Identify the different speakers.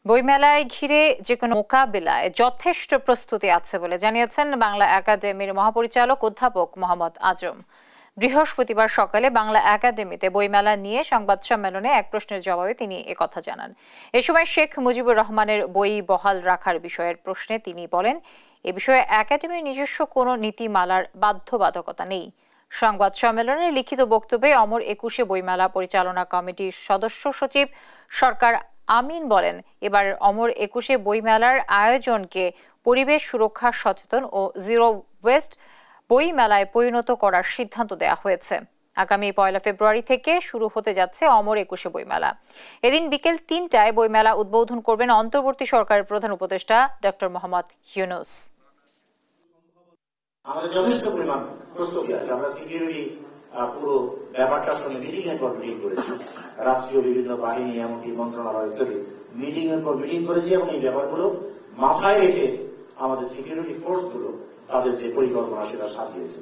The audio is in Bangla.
Speaker 1: বইমেলায় ঘিরে যে কোনো মোকাবিলায় যথেষ্ট প্রস্তুতি আছে বলে জানিয়েছেন বাংলা একাডেমির মহাপরিচালক অধ্যাপক মোহাম্মদ আজম। বৃহস্পতিবার সকালে বাংলা একাডেমিতে বইমেলা নিয়ে সংবাদ সম্মেলনে এক প্রশ্নের জবাবে তিনি একথা জানান। এ সময় শেখ মুজিবুর রহমানের বই বহাল রাখার বিষয়ের প্রশ্নে তিনি বলেন, এ বিষয়ে একাডেমির নিজস্ব কোনো নীতিমালার বাধ্যবাধকতা নেই। সংবাদ সম্মেলনে লিখিত বক্তব্যে অমর একুশে বইমেলা পরিচালনা কমিটির সদস্য সচিব সরকার আমিন বলেন, এবার অমর একুশে বইমেলার আয়োজনকে পরিবেশ সুরক্ষা সচেতন ও জিরো ওয়েস্ট বইমেলায় পরিণত করার সিদ্ধান্ত দেওয়া হয়েছে। আগামী 1 ফেব্রুয়ারি থেকে শুরু হতে যাচ্ছে অমর একুশে বইমেলা। এদিন বিকেল 3টায় বইমেলা উদ্বোধন করবেন অন্তর্বর্তী সরকারের প্রধান উপদেষ্টা ডক্টর মোহাম্মদ ইউনূস।
Speaker 2: আমাদের যথেষ্ট পরিমাণ প্রস্তুতি আছে। আমরা সিকিউরিটি পুরো ব্যাপারটার সঙ্গে মিটিং এর পর মিটিং করেছি, রাষ্ট্রীয় বিভিন্ন বাহিনী এমনকি মন্ত্রণালয় ইত্যাদি মিটিং এর পর মিটিং করেছি এবং এই ব্যাপারগুলো মাথায় রেখে আমাদের সিকিউরিটি ফোর্স গুলো তাদের যে পরিকল্পনা সেটা সাজিয়েছে।